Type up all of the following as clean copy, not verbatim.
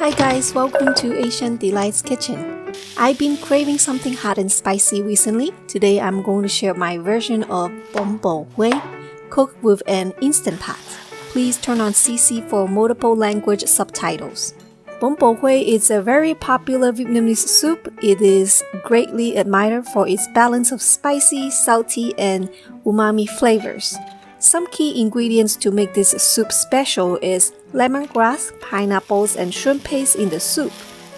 Hi guys, welcome to Asian Delights Kitchen. I've been craving something hot and spicy recently. Today I'm going to share my version of Pot Bún, cooked with an instant pot. Please turn on CC for multiple language subtitles. Pot Bún is a very popular Vietnamese soup. It is greatly admired for its balance of spicy, salty, and umami flavors. Some key ingredients to make this soup special is lemongrass, pineapples, and shrimp paste in the soup.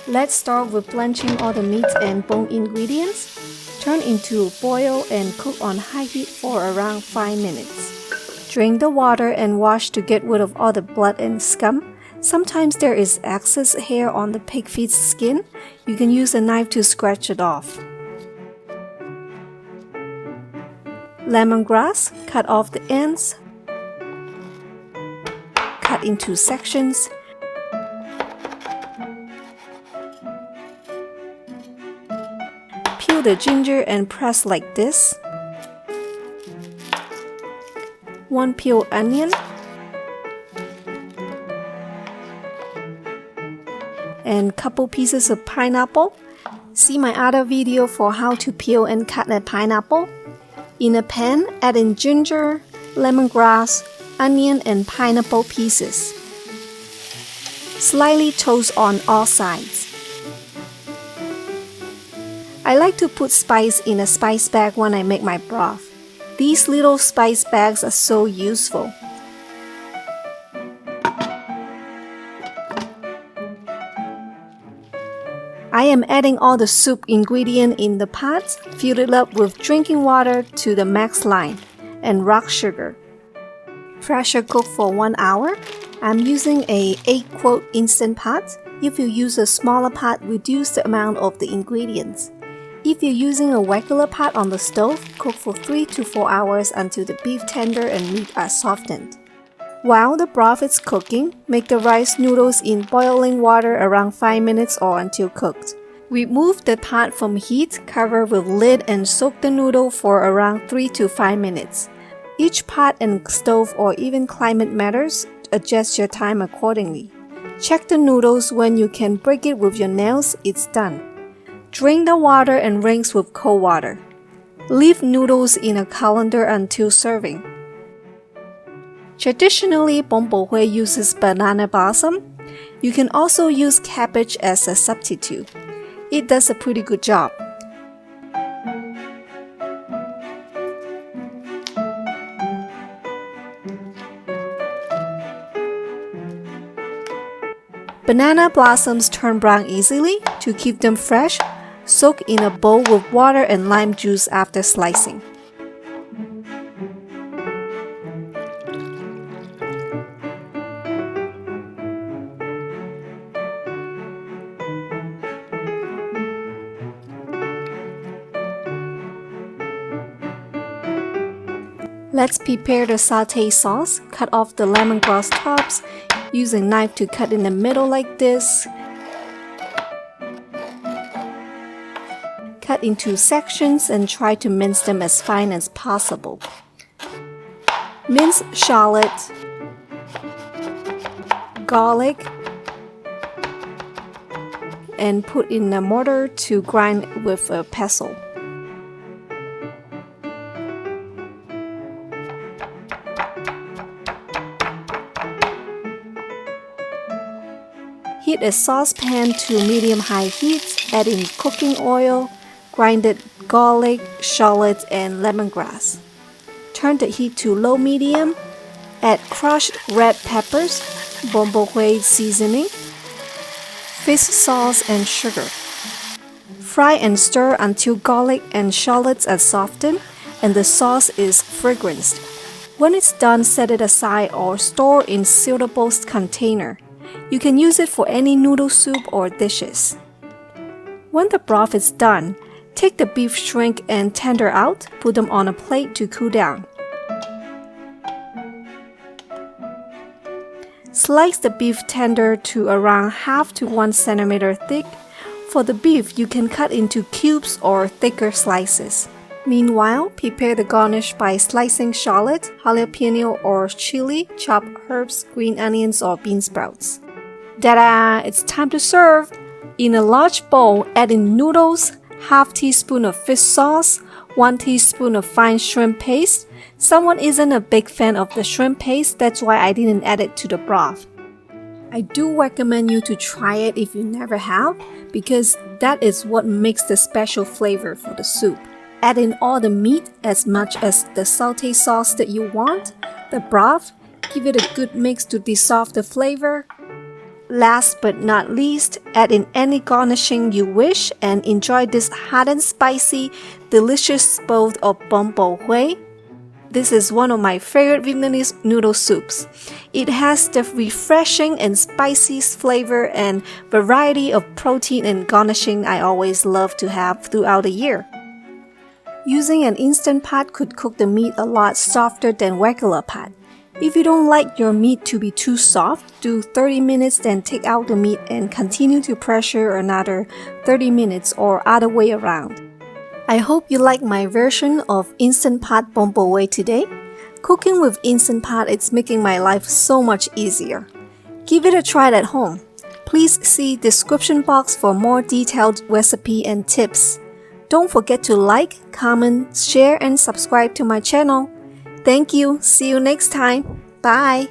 Let's start with blanching all the meat and bone ingredients. Turn into a boil and cook on high heat for around 5 minutes. Drain the water and wash to get rid of all the blood and scum. Sometimes there is excess hair on the pig feet's skin. You can use a knife to scratch it off. Lemongrass, cut off the ends. Cut into sections. Peel the ginger and press like this. 1 peeled onion. And couple pieces of pineapple. See my other video for how to peel and cut a pineapple. In a pan, add in ginger, lemongrass, onion, and pineapple pieces. Slightly toast on all sides. I like to put spice in a spice bag when I make my broth. These little spice bags are so useful. I am adding all the soup ingredient in the pot, fill it up with drinking water to the max line, and rock sugar. Pressure cook for 1 hour. I'm using a 8-quart instant pot. If you use a smaller pot, reduce the amount of the ingredients. If you're using a regular pot on the stove, cook for 3 to 4 hours until the beef tender and meat are softened. While the broth is cooking, make the rice noodles in boiling water around 5 minutes or until cooked. Remove the pot from heat, cover with lid and soak the noodle for around 3 to 5 minutes. Each pot and stove or even climate matters, adjust your time accordingly. Check the noodles when you can break it with your nails, it's done. Drain the water and rinse with cold water. Leave noodles in a colander until serving. Traditionally, Pot Bún uses banana blossom. You can also use cabbage as a substitute. It does a pretty good job. Banana blossoms turn brown easily. To keep them fresh, soak in a bowl with water and lime juice after slicing. Let's prepare the satay sauce. Cut off the lemongrass tops. Use a knife to cut in the middle like this. Cut into sections and try to mince them as fine as possible. Mince shallot, garlic, and put in a mortar to grind with a pestle. Heat a saucepan to medium-high heat, add in cooking oil, grinded garlic, shallot, and lemongrass. Turn the heat to low-medium, add crushed red peppers, Pot Bún seasoning, fish sauce, and sugar. Fry and stir until garlic and shallots are softened and the sauce is fragranced. When it's done, set it aside or store in suitable container. You can use it for any noodle soup or dishes. When the broth is done, take the beef shrink and tender out, put them on a plate to cool down. Slice the beef tender to around half to 1 centimeter thick. For the beef, you can cut into cubes or thicker slices. Meanwhile, prepare the garnish by slicing shallot, jalapeno or chili, chopped herbs, green onions or bean sprouts. Ta-da! It's time to serve! In a large bowl, add in noodles, half teaspoon of fish sauce, 1 teaspoon of fine shrimp paste. Someone isn't a big fan of the shrimp paste, that's why I didn't add it to the broth. I do recommend you to try it if you never have, because that is what makes the special flavor for the soup. Add in all the meat as much as the sauté sauce that you want, the broth, give it a good mix to dissolve the flavor. Last but not least, add in any garnishing you wish and enjoy this hot and spicy, delicious bowl of bún bò Huế. This is one of my favorite Vietnamese noodle soups. It has the refreshing and spicy flavor and variety of protein and garnishing I always love to have throughout the year. Using an Instant Pot could cook the meat a lot softer than regular pot. If you don't like your meat to be too soft, do 30 minutes then take out the meat and continue to pressure another 30 minutes or other way around. I hope you like my version of Instant Pot bún bò Huế today. Cooking with Instant Pot is making my life so much easier. Give it a try at home. Please see description box for more detailed recipe and tips. Don't forget to like, comment, share and subscribe to my channel. Thank you. See you next time. Bye.